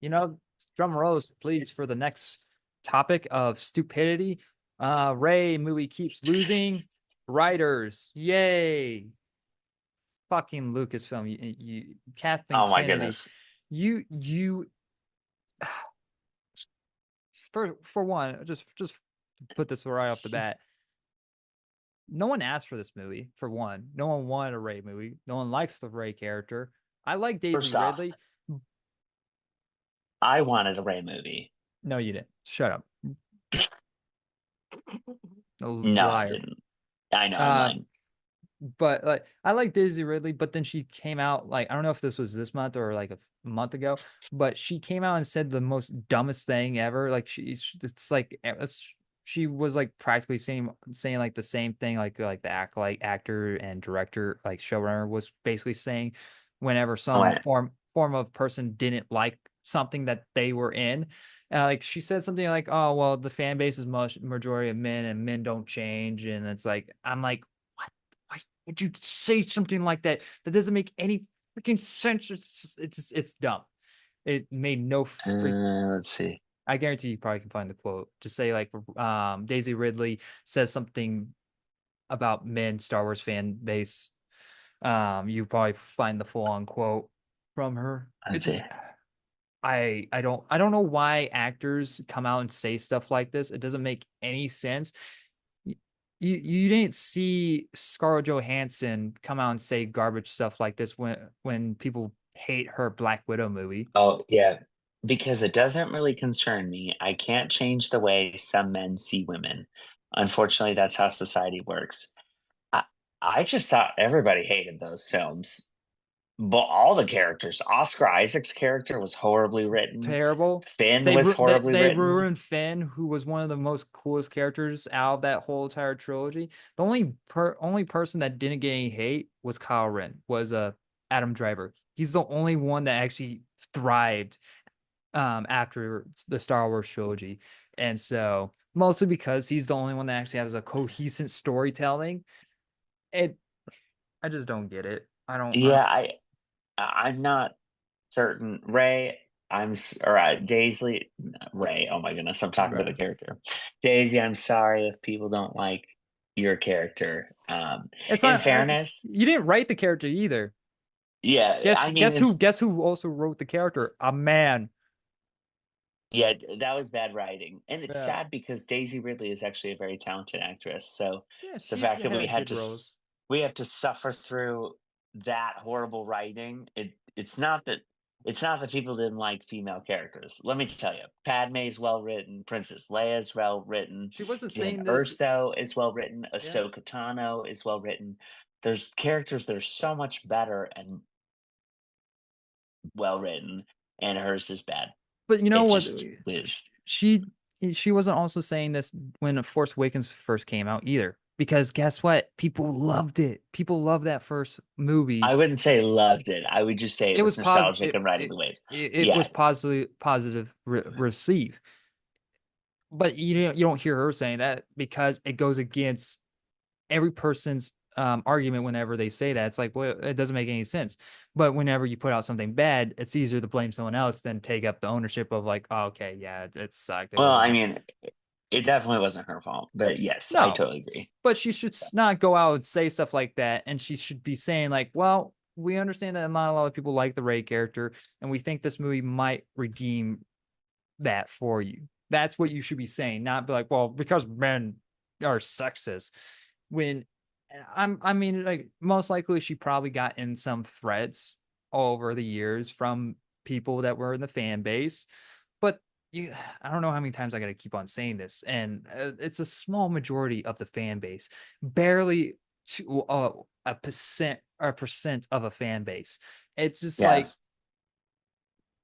Drum rolls, please, for the next topic of stupidity. Ray movie keeps losing writers. Yay. Fucking Lucasfilm. You Kathleen Oh my Kennedy. goodness. You for one, just put this right off the bat. No one asked for this movie, for one. No one wanted a Ray movie. No one likes the Ray character. I like Daisy First off, Ridley. I wanted a Ray movie. No, you didn't. Shut up. A No, I liar. didn't. I know I'm Uh, lying. but like I like Daisy Ridley, but then she came out like I don't know if this was this month or like a month ago, but she came out and said the most dumbest thing ever. Like it's like she was like practically saying like the same thing like the actor and director like showrunner was basically saying whenever Oh, some form of person didn't like something that they were in. Like she said something like, "Oh well, the fan base is majority of men, and men don't change." And it's like I'm like, why would you say something like that? That doesn't make any freaking sense. It's dumb. It made no freak. let's see. I guarantee you probably can find the quote. Just say like Daisy Ridley says something about men Star Wars fan base. You probably find the full on quote from her. It Let's see. just I don't know why actors come out and say stuff like this. It doesn't make any sense. You didn't see Scarlett Johansson come out and say garbage stuff like this when people hate her Black Widow movie. Oh, yeah. Because it doesn't really concern me. I can't change the way some men see women. Unfortunately, that's how society works. I, I just thought everybody hated those films. But all the characters, Oscar Isaac's character was horribly written. Terrible. Finn was horribly They written. ruined Finn, who was one of the most coolest characters out of that whole entire trilogy. The only person that didn't get any hate was Kyle Ren, was Adam Driver. He's the only one that actually thrived after the Star Wars trilogy. And so mostly because he's the only one that actually has a cohesive storytelling. It I just don't get it. I Yeah, I'm not certain. Ray, or Daisy, Ray. Oh my goodness, I'm talking to the don't character. Daisy, I'm sorry if people don't like your character. it's In not fairness, you didn't write the character either. yeah, Guess I mean, guess who guess who also wrote the character? A man. yeah, that was bad writing, and it's Yeah. sad because Daisy Ridley is actually a very talented actress. So Yeah, the she's fact that had good roles. we have to suffer through that horrible writing, it's not that people didn't like female characters. Let me tell you, Padme's well written, Princess Leia's well written, She wasn't Jyn saying this. Erso is well written, Yeah. Ahsoka Tano is well written. There's characters that are so much better and well written, and hers is bad. But you know It what? just is. She she wasn't also saying this when Force Awakens first came out either. Because guess what? People loved it. People loved that first movie. I wouldn't say loved it. I would just say it It was was positive. nostalgic and riding the wave. It was Yeah. positive receive. But you don't hear her saying that because it goes against every person's argument whenever they say that. It's like, well, it doesn't make any sense. But whenever you put out something bad, it's easier to blame someone else than take up the ownership of like, oh, okay, yeah, it sucked. It Well, I wasn't. mean, it definitely wasn't her fault, but yes, I No, totally agree. but she should not go out and say stuff like that. And she should be saying like, well, we understand that not a lot of people like the Ray character, and we think this movie might redeem that for you. That's what you should be saying, not be like, well, because men are sexist. When I mean, like most likely she probably got in some threads over the years from people that were in the fan base, but I don't know how many times I got to keep on saying this, and it's a small majority of the fan base, barely to a percent of a fan base. It's just Yeah. like,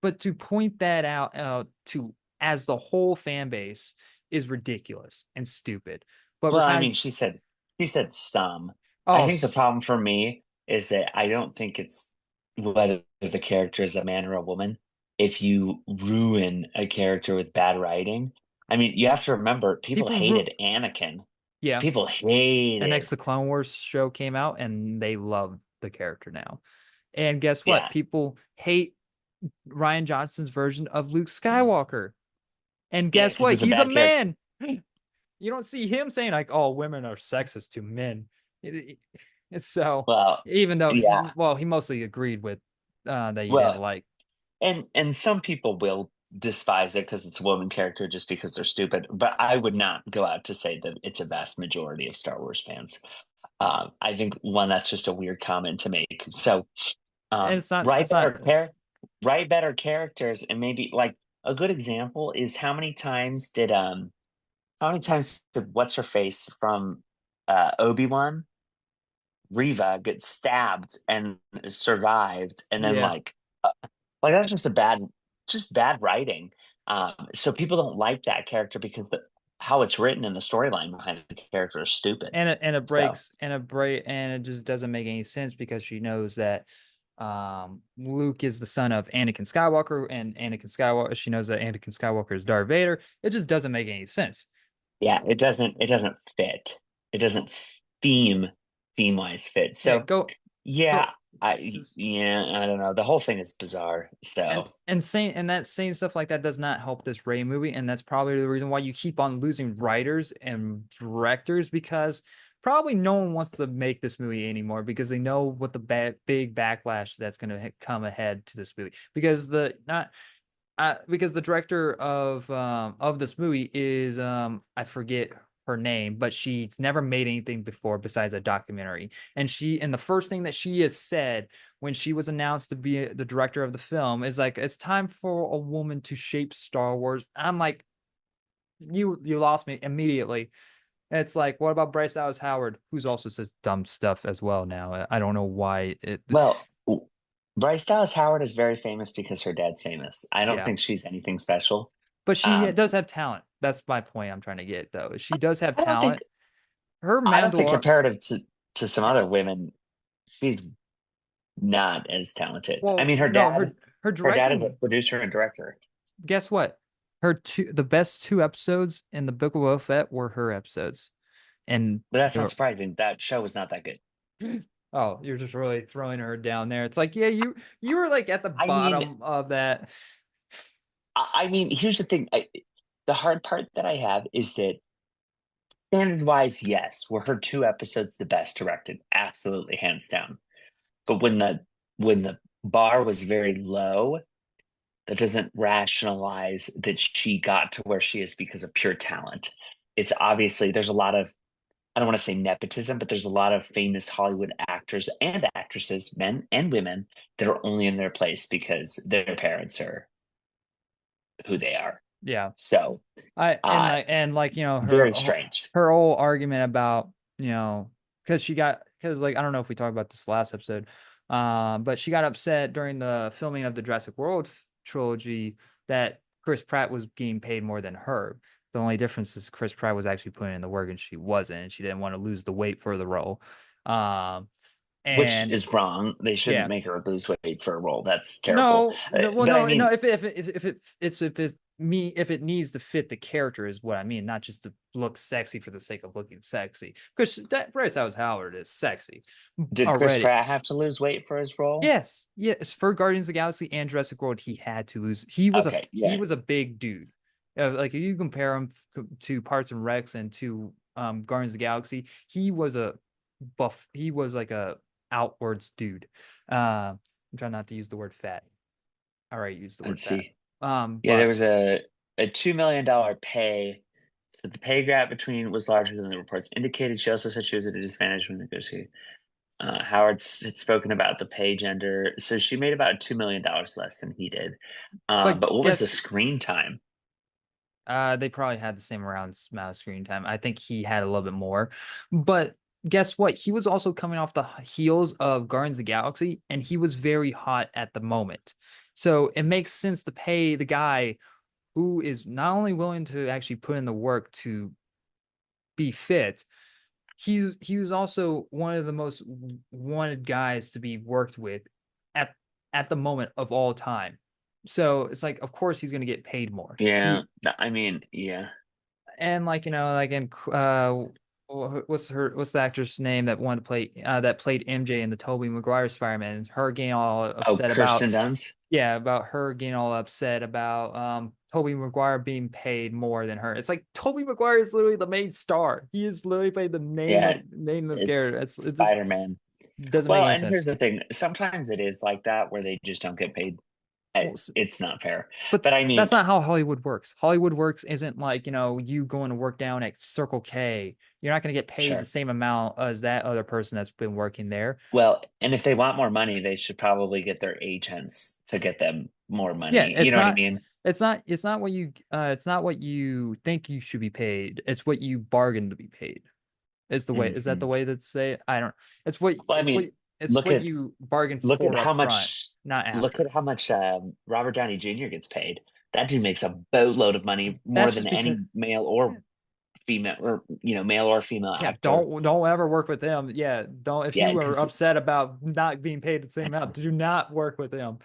but to point that out to as the whole fan base is ridiculous and stupid. But we're Well, I kind mean, of she said some. I oh think the problem for me is that I don't think it's whether the character is a man or a woman. If you ruin a character with bad writing, I mean, you have to remember people people ru- hated Anakin. yeah. People And next, hated, the Clone Wars show came out, and they love the character now. And guess what? yeah. People hate. Ryan Johnson's version of Luke Skywalker. And Yeah, guess because what? it's a He's a bad character. man. You don't see him saying like, "Oh, women are sexist to men." It's so, Well, even though yeah. he mostly agreed with that he didn't Well, like. and some people will despise it because it's a woman character just because they're stupid. But I would not go out to say that it's a vast majority of Star Wars fans. I think one that's just a weird comment to make. So And write it's not. write better characters, and maybe like a good example is how many times did what's her face from Obi-Wan Riva get stabbed and survived, and then Yeah. like that's just bad writing. So people don't like that character because how it's written and the storyline behind the character is stupid. And it So breaks and it just doesn't make any sense because she knows that Luke is the son of Anakin Skywalker, and Anakin Skywalker, she knows that Anakin Skywalker is Darth Vader. It just doesn't make any sense. yeah, it doesn't fit. It doesn't theme wise fit. Yeah, So yeah, go just I don't know. The whole thing is bizarre. So saying stuff like that does not help this Rey movie, and that's probably the reason why you keep on losing writers and directors, because probably no one wants to make this movie anymore because they know what the big backlash that's going to come ahead to this movie, because the not because the director of this movie is I forget her name, but she's never made anything before besides a documentary. And the first thing that she has said when she was announced to be the director of the film is like, it's time for a woman to shape Star Wars. I'm like, you lost me immediately. It's like, what about Bryce Dallas Howard, who's also says dumb stuff as well now? I don't know why it. well, Bryce Dallas Howard is very famous because her dad's famous. I don't Yeah. think she's anything special. But she Um, does have talent. That's my point I'm trying to get, though. She does have I don't think talent. Her I don't think Mandalore, comparative to some yeah. other women, she's not as talented. I Well, mean, no, her her dad is a directing. producer and director, Guess what? The best two episodes in the Book of Boba Fett were her episodes, and but that's they not were. surprising. That show was not that good. Oh, you're just really throwing her down there. It's like, yeah, you were like at the I mean, bottom of that. I mean, here's the thing. The hard part that I have is that standard wise, yes, were her two episodes the best directed? Absolutely, hands down. But when the bar was very low, that doesn't rationalize that she got to where she is because of pure talent. It's obviously there's a lot of I don't want to say nepotism, but there's a lot of famous Hollywood actors and actresses, men and women, that are only in their place because their parents are who they are. Yeah. So, I uh, and like, very strange. her whole argument about, because because like, I don't know if we talked about this last episode, but she got upset during the filming of the Jurassic World trilogy that Chris Pratt was getting paid more than her. The only difference is Chris Pratt was actually putting in the work and she wasn't, and she didn't want to lose the weight for the role. Um, Which and is wrong. They shouldn't yeah, make her lose weight for a role. That's terrible. no, no, well, But I no. mean, If it needs to fit the character is what I mean, not just to look sexy for the sake of looking sexy. Because that Bryce Dallas Howard is sexy did Chris already. Pratt have to lose weight for his role? Yes. For Guardians of the Galaxy and Jurassic World, he had to lose. Okay, He yeah. was a big dude. Like if you compare him to Parts and Recs and to Guardians of the Galaxy, he was a buff. He was like a outwards dude. I'm trying not to use the word fat. All right, use the word Let's fat. see. Yeah, there But was a $2 million pay. So the pay gap between was larger than the reports indicated. She also said she was at a disadvantage when negotiating. Howard had spoken about the pay gender, so she made about $2 million less than he did. but But what was the guess screen time? they probably had the same amount of screen time. I think he had a little bit more. But guess what? He was also coming off the heels of Guardians of the Galaxy, and he was very hot at the moment. So it makes sense to pay the guy who is not only willing to actually put in the work to be fit, he was also one of the most wanted guys to be worked with at at the moment of all time. So it's like, of course, he's going to get paid more. Yeah, He I mean, yeah. and like, like in what's the actress name that wanted to play that played MJ in the Tobey Maguire Spider-Man? Her getting all Oh, upset about Kirsten Dunst. yeah, about her getting all upset about Tobey Maguire being paid more than her. It's like Tobey Maguire is literally the main star. He is literally played the Yeah, name of the it's character. It just Spider-Man. doesn't make Well, any and sense. here's the thing. Sometimes it is like that where they just don't get paid. Well, It's not fair. but But I mean, that's not how Hollywood works. Hollywood works isn't like, you going to work down at Circle K. You're not going to get paid the sure. same amount as that other person that's been working there. Well, and if they want more money, they should probably get their agents to get them more Yeah, money. You know what I mean? it's not what you think you should be paid. It's what you bargain to be paid. Is that the Hmm. way to say it? I don't Well, I mean, it's look what at you bargain look at for up how front, much not look after. at how much Robert Downey Jr. gets paid. That dude makes a boatload of money, more That's than just because any male or female, or male or female yeah, actor. don't ever work with them. Yeah, don't if Yeah, you are because upset about not being paid the same amount, do not work with them.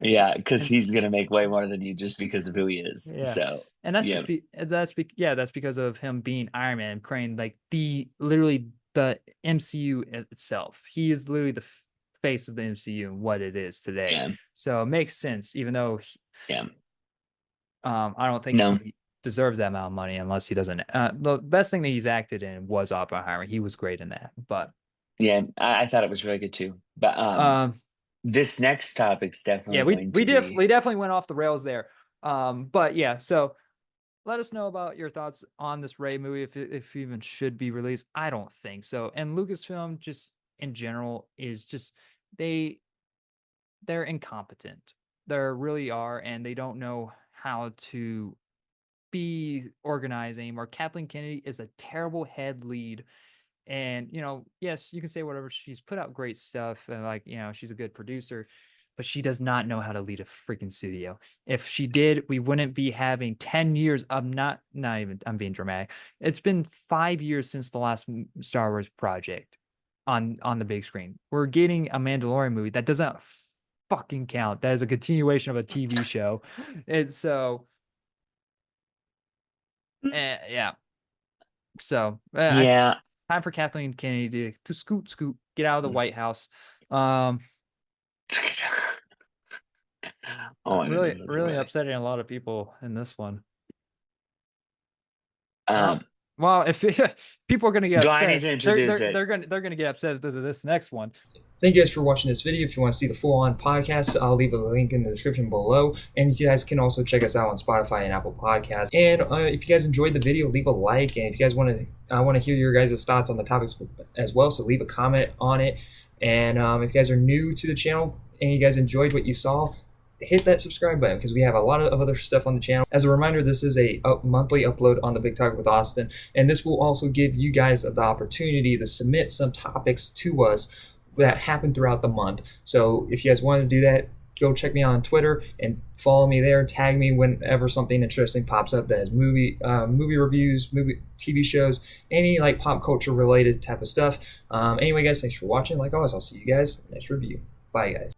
yeah, because And he's gonna make way more than you just because of who he is. yeah. So And that's yeah, just that's because of him being Iron Man, creating like the literally the MCU itself. He is literally the face of the MCU and what it is today. yeah, So it makes sense, even though yeah. I don't think No, he deserves that amount of money unless he doesn't. The best thing that he's acted in was Oppenheimer. He was great in that. But yeah, I thought it was really good too. But um, this next topic's yeah, definitely going to be. we definitely went off the rails there. But yeah, so let us know about your thoughts on this Ray movie if it even should be released. I don't think so. And Lucasfilm just in general is just they they're incompetent. They really are, and they don't know how to be organized anymore. Kathleen Kennedy is a terrible head lead. And, yes, you can say whatever. She's put out great stuff and like, she's a good producer, but she does not know how to lead a freaking studio. If she did, we wouldn't be having 10 years of not even I'm being dramatic. It's been 5 years since the last Star Wars project on the big screen. We're getting a Mandalorian movie that doesn't fucking count. That is a continuation of a TV show. And so yeah. So Yeah. time for Kathleen Kennedy to scoot, get out of the White House. Um, Oh my really, goodness, that's so really funny. upsetting a lot of people in this one. Well, Um, well, if people are gonna get do I need upset, to introduce it? they're gonna get upset at this next one. Thank you guys for watching this video. If you want to see the full-on podcast, I'll leave a link in the description below. And you guys can also check us out on Spotify and Apple Podcasts. And if you guys enjoyed the video, leave a like. And if you guys want to, I want to hear your guys' thoughts on the topics as well. So leave a comment on it. And if you guys are new to the channel and you guys enjoyed what you saw, hit that subscribe button because we have a lot of other stuff on the channel. As a reminder, this is a monthly upload on the Big Talk with Austin. And this will also give you guys the opportunity to submit some topics to us that happen throughout the month. So if you guys want to do that, go check me out on Twitter and follow me there. Tag me whenever something interesting pops up that is movie reviews, movie TV shows, any like pop culture related type of stuff. Anyway, guys, thanks for watching. Like always, I'll see you guys next review. Bye, guys.